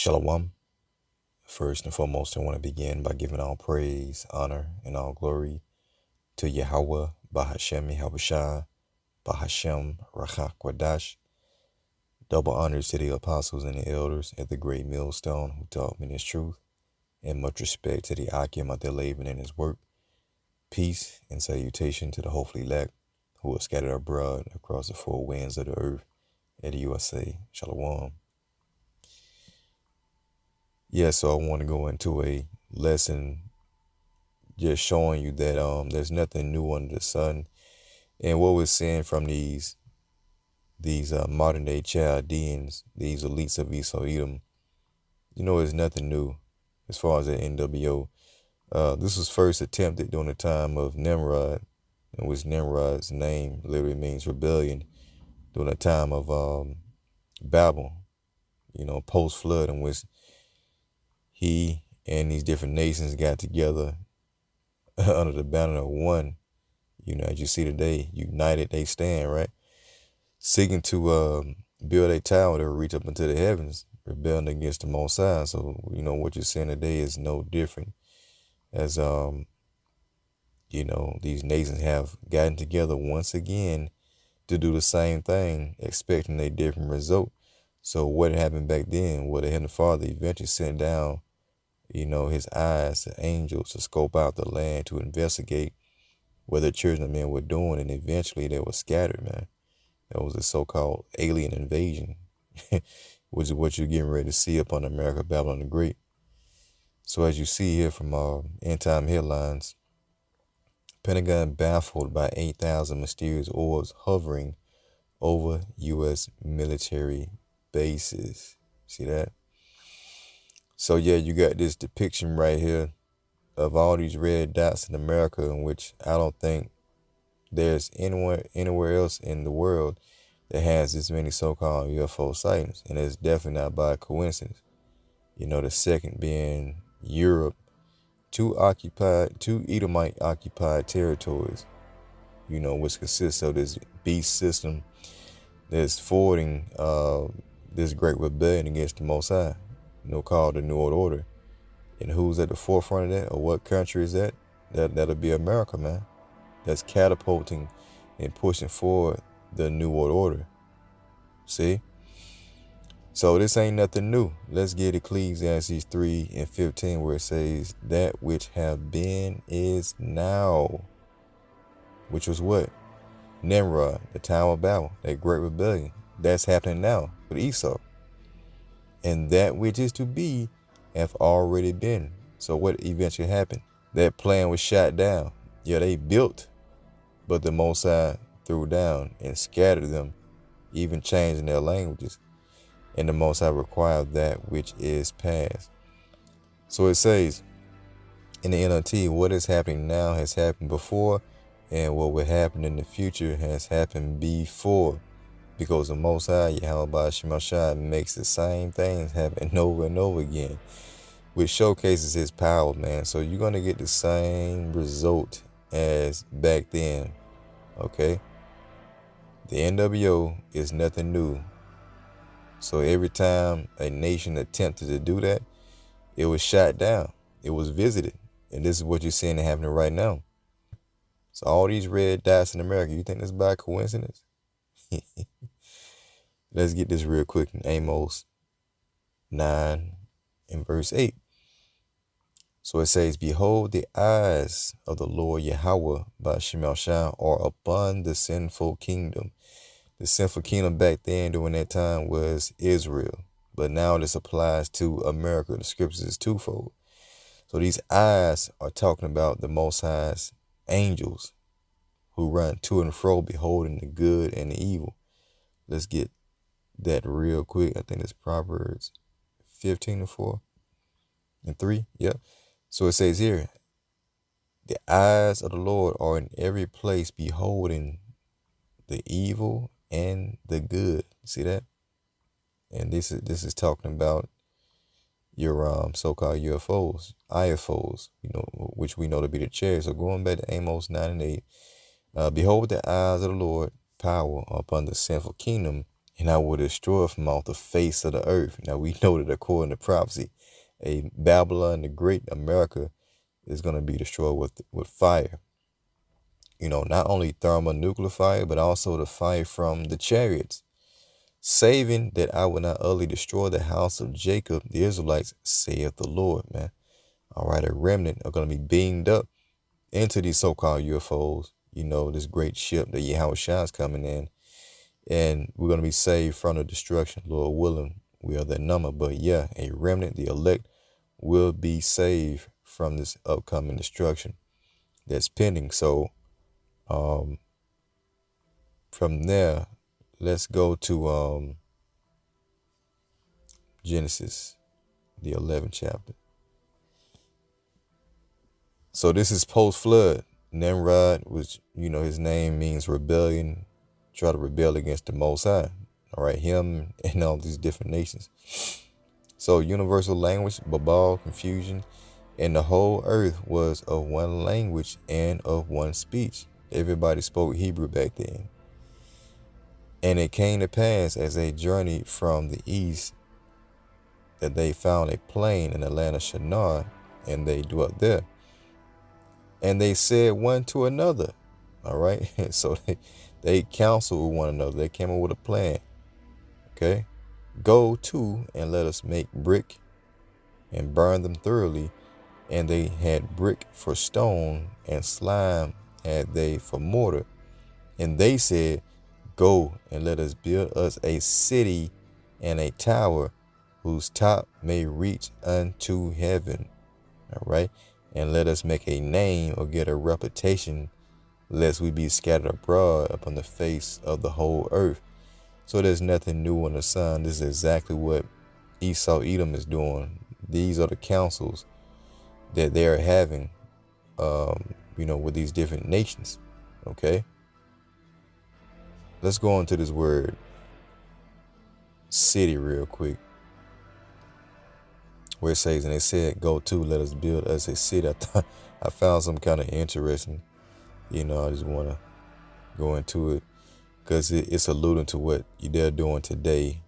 Shalom. First and foremost, I want to begin by giving all praise, honor, and all glory to Yahweh, Bahashem Yahushua, Bahashem Rachak Kwadash. Double honors to the apostles and the elders at the great millstone who taught me this truth, and much respect to the Akim out there laboring in his work. Peace and salutation to the hopefully elect who are scattered abroad across the four winds of the earth at the USA. Shalom. Yeah, so I want to go into a lesson just showing you that there's nothing new under the sun. And what we're seeing from these modern day Chaldeans, these elites of Esau Edom, it's nothing new as far as the NWO. This was first attempted during the time of Nimrod, in which Nimrod's name literally means rebellion, during the time of Babel, post-flood, in which he and these different nations got together under the banner of one. As you see today, united they stand, right? Seeking to build a tower that will reach up into the heavens, rebelling against the Most High. So, what you're seeing today is no different. As, these nations have gotten together once again to do the same thing, expecting a different result. So what happened back then? Well, the Heavenly Father eventually sent down his eyes, the angels, to scope out the land, to investigate what the children of men were doing, and eventually they were scattered, man. That was a so-called alien invasion, which is what you're getting ready to see upon America, Babylon the Great. So as you see here from end-time headlines, Pentagon baffled by 8,000 mysterious orbs hovering over U.S. military bases. See that? So yeah, you got this depiction right here of all these red dots in America, in which I don't think there's anywhere else in the world that has this many so-called UFO sightings, and it's definitely not by coincidence. The second being Europe, two Edomite occupied territories, which consists of this beast system that's forwarding this great rebellion against the Most High, called the New World Order. And who's at the forefront of that, or what country is that? That'll be America, man. That's catapulting and pushing forward the New World Order. See? So this ain't nothing new. Let's get Ecclesiastes 3:15, where it says, that which have been is now. Which was what? Nimrod, the Tower of Babel, that great rebellion. That's happening now with Esau. And that which is to be have already been. So what eventually happened? That plan was shot down. Yeah, they built, but the Most High threw down and scattered them, even changing their languages. And the Most High required that which is past. So it says in the NLT, what is happening now has happened before, and what will happen in the future has happened before. Because the Most High, Yahweh Shemashah, makes the same things happen over and over again, which showcases his power, man. So you're going to get the same result as back then, okay? The NWO is nothing new. So every time a nation attempted to do that, it was shot down. It was visited. And this is what you're seeing happening right now. So all these red dots in America, you think that's by coincidence? Let's get this real quick in Amos 9 and verse 8. So it says, behold, the eyes of the Lord Yahweh by Shemashah are upon the sinful kingdom. The sinful kingdom back then during that time was Israel. But now this applies to America. The scriptures is twofold. So these eyes are talking about the Most High's angels who run to and fro, beholding the good and the evil. Let's get that real quick. I think it's Proverbs 15:4 and 3. Yep. So it says here, the eyes of the Lord are in every place, beholding the evil and the good. See that? And this is talking about your so-called UFOs, IFOs, which we know to be the chariots. So going back to Amos 9 and 8, behold, the eyes of the Lord power upon the sinful kingdom, and I will destroy from off the face of the earth. Now we know that according to prophecy, a Babylon the Great, America, is going to be destroyed with fire. Not only thermonuclear fire, but also the fire from the chariots. Saving that I will not utterly destroy the house of Jacob, the Israelites, saith the Lord, man. All right, a remnant are going to be beamed up into these so-called UFOs. This great ship that Yahweh Shai is coming in. And we're going to be saved from the destruction, Lord willing. We are that number. But yeah, a remnant, the elect, will be saved from this upcoming destruction that's pending. So from there, let's go to Genesis, the 11th chapter. So this is post-flood. Nimrod, which, his name means rebellion, try to rebel against the Most High. All right, him and all these different nations. So universal language, Babel, confusion, and the whole earth was of one language and of one speech. Everybody spoke Hebrew back then. And it came to pass as they journeyed from the east that they found a plain in the land of Shinar, and they dwelt there. And they said one to another, all right? So they counseled with one another. They came up with a plan, okay? Go to and let us make brick and burn them thoroughly. And they had brick for stone, and slime had they for mortar. And they said, go and let us build us a city and a tower whose top may reach unto heaven. All right. And let us make a name or get a reputation, lest we be scattered abroad upon the face of the whole earth. So there's nothing new under the sun. This is exactly what Esau Edom is doing. These are the councils that they're having, with these different nations. Okay. Let's go into this word city real quick, where it says, and they said, go to, let us build us a city. I found some kind of interesting, I just want to go into it because it's alluding to what they're doing today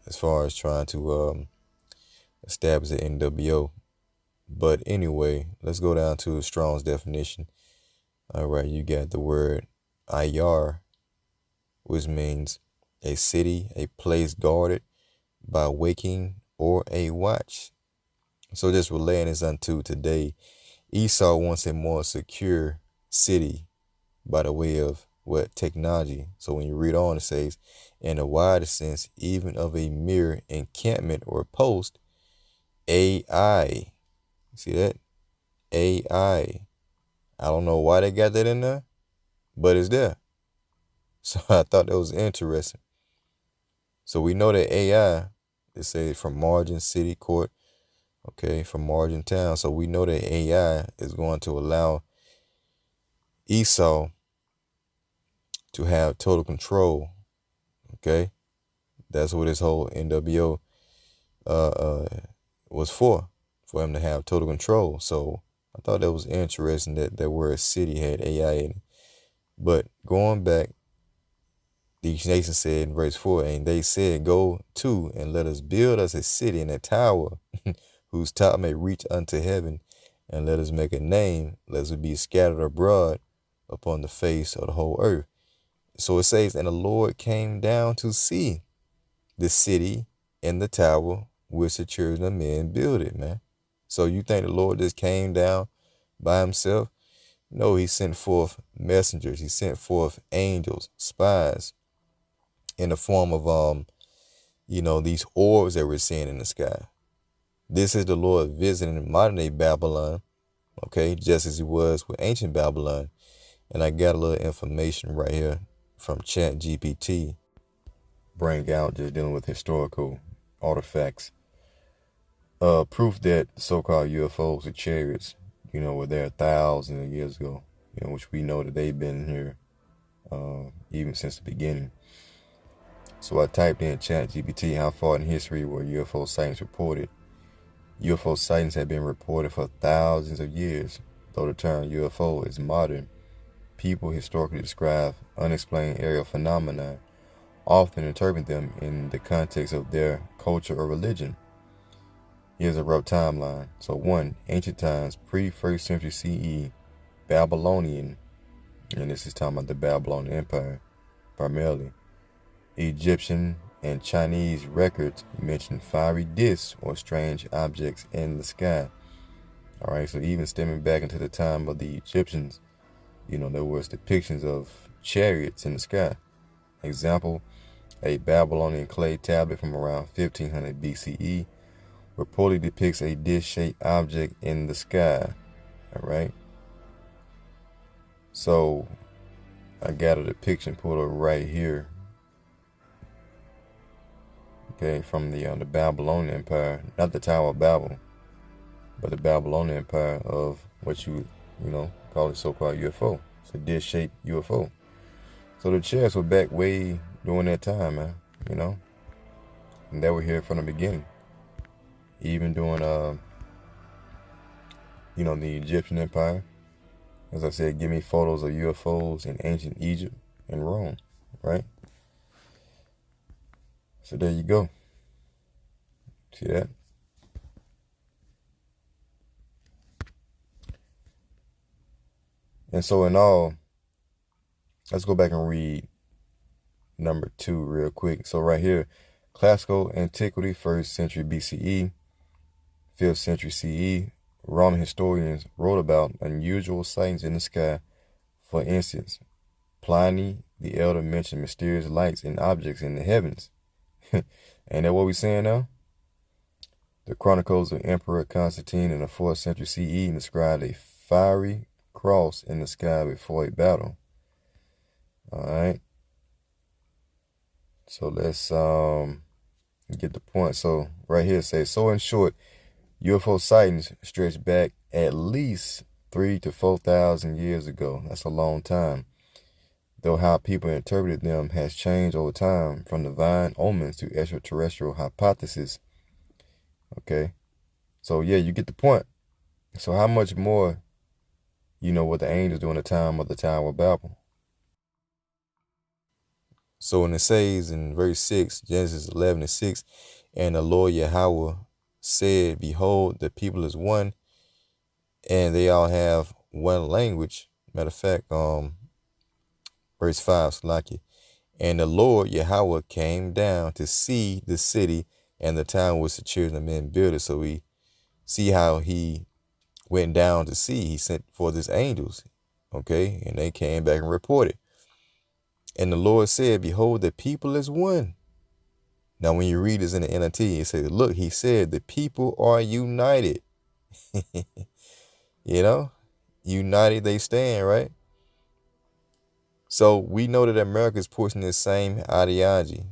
as far as trying to establish the NWO. But anyway, let's go down to Strong's definition. All right, you got the word Ayar, which means a city, a place guarded by waking or a watch. So just relaying this unto today, Esau wants a more secure city by the way of what? Technology. So when you read on, it says, in a wider sense, even of a mere encampment or post, AI. See that? AI. I don't know why they got that in there, but it's there. So I thought that was interesting. So we know that AI, they say from margin city court, okay, from margin town. So we know that AI is going to allow Esau to have total control. Okay. That's what this whole NWO was for him to have total control. So I thought that was interesting that word city had AI in it. But going back, these nations said in verse 4, and they said, go to and let us build us a city and a tower whose top may reach unto heaven, and let us make a name, lest we be scattered abroad upon the face of the whole earth. So it says, and the Lord came down to see the city and the tower which the children of men builded, man. So you think the Lord just came down by himself? No, he sent forth messengers. He sent forth angels, spies, in the form of, these orbs that we're seeing in the sky. This is the Lord visiting modern day Babylon, okay, just as he was with ancient Babylon. And I got a little information right here from Chat GPT, bring out just dealing with historical artifacts. Proof that so-called UFOs or chariots, were there thousands of years ago, which we know that they've been here even since the beginning. So I typed in ChatGPT, how far in history were UFO sightings reported? UFO sightings have been reported for thousands of years. Though the term UFO is modern, people historically describe unexplained aerial phenomena often interpret them in the context of their culture or religion. Here's a rough timeline. So 1. Ancient times, pre-1st century CE, Babylonian, and this is talking about the Babylonian Empire, primarily. Egyptian and Chinese records mention fiery discs or strange objects in the sky. All right, so even stemming back into the time of the Egyptians, there was depictions of chariots in the sky. Example, a Babylonian clay tablet from around 1500 BCE reportedly depicts a disc-shaped object in the sky. All right. So I got a depiction pulled up right here. Okay, from the Babylonian Empire, not the Tower of Babel, but the Babylonian Empire of what you call it so-called UFO. It's a disc-shaped UFO. So the chairs were back way during that time, man. And they were here from the beginning. Even during the Egyptian Empire. As I said, give me photos of UFOs in ancient Egypt and Rome, right? So there you go. See that? And so in all, let's go back and read number 2 real quick. So right here, classical antiquity, 1st century BCE, 5th century CE, Roman historians wrote about unusual sightings in the sky. For instance, Pliny the Elder mentioned mysterious lights and objects in the heavens. Ain't that what we saying now? The Chronicles of Emperor Constantine in the 4th century CE described a fiery cross in the sky before a battle. All right. So let's get the point. So right here it says, so in short, UFO sightings stretch back at least 3,000 to 4,000 years ago. That's a long time. Though how people interpreted them has changed over time, from divine omens to extraterrestrial hypotheses. Okay. So yeah, you get the point. So how much more, what the angels do in the time of the Tower of Babel? So when it says in verse 6, Genesis 11:6, and the Lord Yahweh said, behold, the people is one, and they all have one language. Matter of fact, verse 5, Salaki, and the Lord Yahweh came down to see the city and the town which the children of men built it. So we see how he went down to see. He sent forth his angels, okay, and they came back and reported. And the Lord said, behold, the people is one. Now, when you read this in the NLT, it says, look, he said, the people are united. United they stand, right? So we know that America is pushing this same ideology.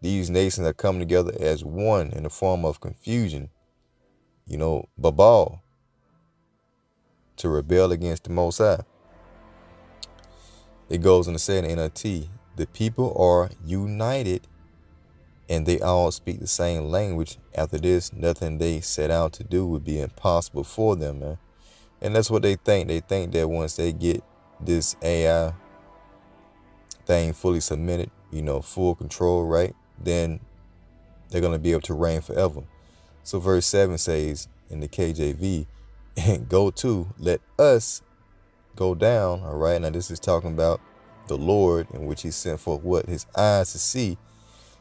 These nations are coming together as one in the form of confusion, Babal, to rebel against the Most High. It goes on to say in the NLT, the people are united and they all speak the same language. After this, nothing they set out to do would be impossible for them, man. And that's what they think. They think that once they get this AI thing fully submitted, full control, right, then they're going to be able to reign forever. So verse 7 says in the KJV, go to, let us go down. All right. Now this is talking about the Lord, in which he sent forth what? His eyes to see.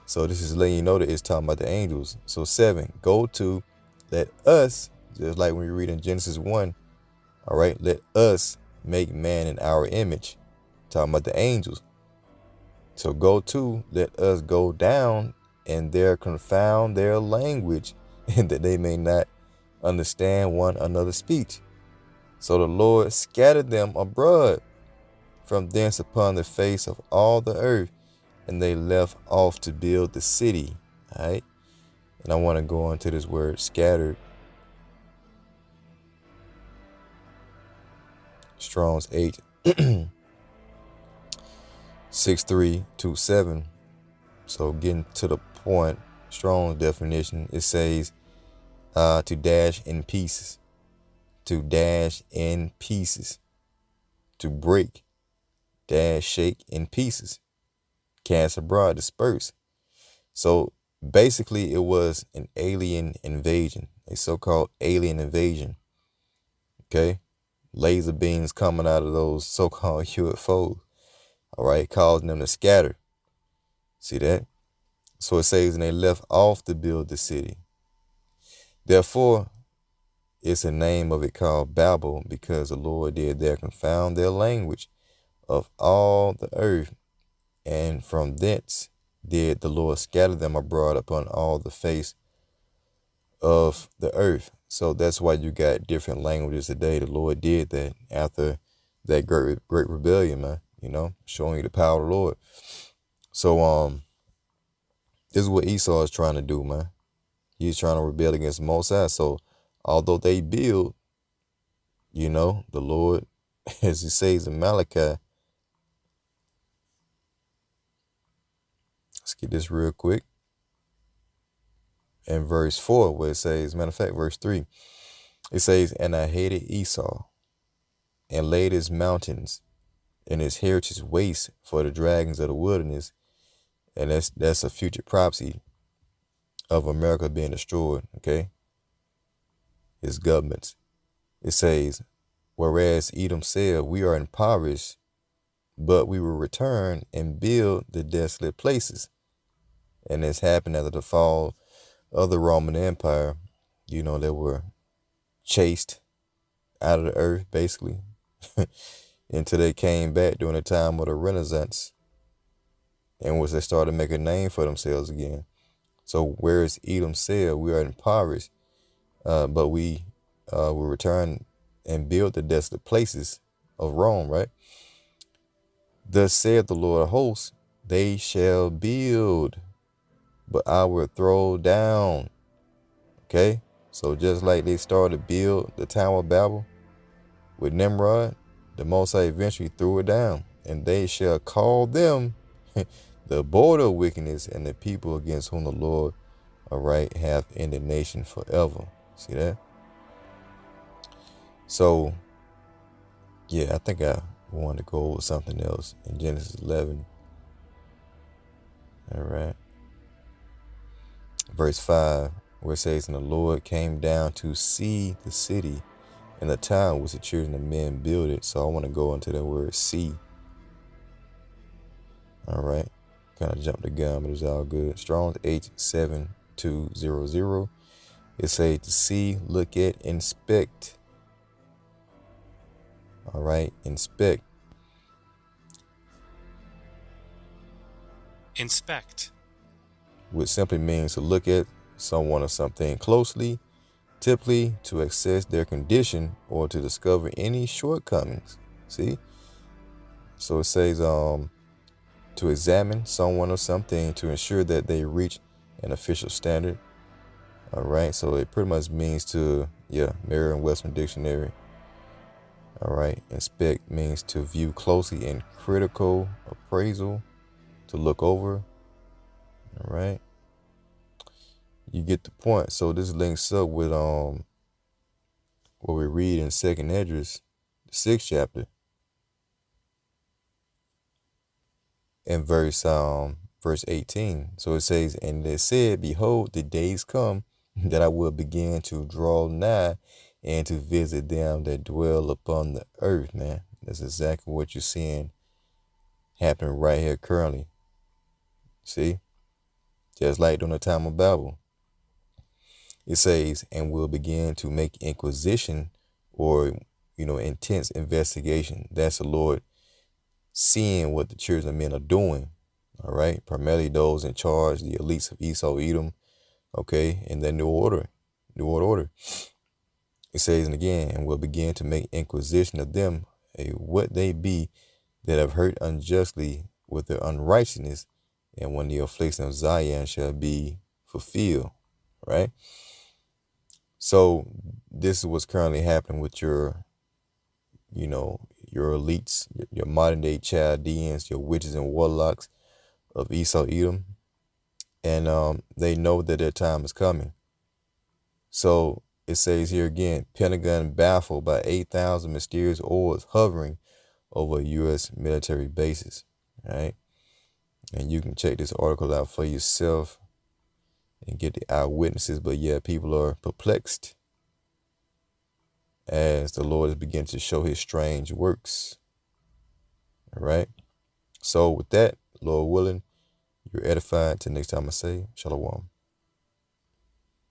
So this is letting you know that it's talking about the angels. So 7, go to, let us, just like when we read in Genesis 1, all right, let us make man in our image, talking about the angels. So go to, let us go down, and there confound their language, and that they may not understand one another's speech. So the Lord scattered them abroad from thence upon the face of all the earth, and they left off to build the city. All right. And I want to go on to this word scattered. Strong's 8 6327. So getting to the point, Strong's definition, it says to dash in pieces. To dash in pieces. To break, dash, shake in pieces. cast abroad, dispersed. So basically, it was an alien invasion, a so-called alien invasion. Okay, laser beams coming out of those so-called UFOs. All right, causing them to scatter. See that? So it says, and they left off to build the city. Therefore, it's a name of it called Babel, because the Lord did there confound their language of all the earth, and from thence did the Lord scatter them abroad upon all the face of the earth. So that's why you got different languages today. The Lord did that after that great rebellion, man. Showing you the power of the Lord. So this is what Esau is trying to do, man. He's trying to rebel against the Most High. So although they build, the Lord, as he says in Malachi, let's get this real quick. In verse 4, where it says, matter of fact, verse 3, it says, and I hated Esau, and laid his mountains and his heritage waste for the dragons of the wilderness. And that's a future prophecy of America being destroyed, okay? His governments. It says, whereas Edom said, we are impoverished, but we will return and build the desolate places. And this happened after the fall of the Roman Empire. They were chased out of the earth, basically, until they came back during the time of the Renaissance, in which they started making a name for themselves again. So whereas Edom said, we are impoverished, but we will return and build the desolate places of Rome, right? Thus saith the Lord of hosts, they shall build, but I will throw down. Okay? So just like they started to build the Tower of Babel with Nimrod, the Most High eventually threw it down. And they shall call them the border of wickedness, and the people against whom the Lord, all right, hath indignation forever. See that? So, yeah, I think I wanted to go over something else in Genesis 11. All right. Verse 5, where it says, and the Lord came down to see the city and the town which the children of men builded. So I want to go into that word see. All right. Kind of jumped the gun, but it's all good. Strong's H7200. It says to see, look at, inspect. All right. Inspect. Inspect. Which simply means to look at someone or something closely, typically to assess their condition or to discover any shortcomings. See? So it says to examine someone or something to ensure that they reach an official standard. All right. So it pretty much means to, Merriam-Webster dictionary. All right. Inspect means to view closely in critical appraisal, to look over. All right. You get the point. So this links up with what we read in 2nd Esdras, the 6th chapter, in verse 18. So it says, and they said, behold, the days come that I will begin to draw nigh and to visit them that dwell upon the earth. Man, that's exactly what you're seeing happening right here currently. See? Just like during the time of Babel. It says, and will begin to make inquisition or, intense investigation. That's the Lord seeing what the children of men are doing. All right. Primarily those in charge, the elites of Esau, Edom. Okay. And then New World Order. It says, and again, and will begin to make inquisition of them, what they be that have hurt unjustly with their unrighteousness, and when the affliction of Zion shall be fulfilled. Right. So this is what's currently happening with your elites, your modern day Chaldeans, your witches and warlocks of Esau, Edom. And they know that their time is coming. So it says here again, Pentagon baffled by 8,000 mysterious orbs hovering over U.S. military bases. Right. And you can check this article out for yourself and get the eyewitnesses. But yeah, people are perplexed as the Lord is beginning to show his strange works. All right. So with that, Lord willing, you're edified. Till next time I say, Shalom.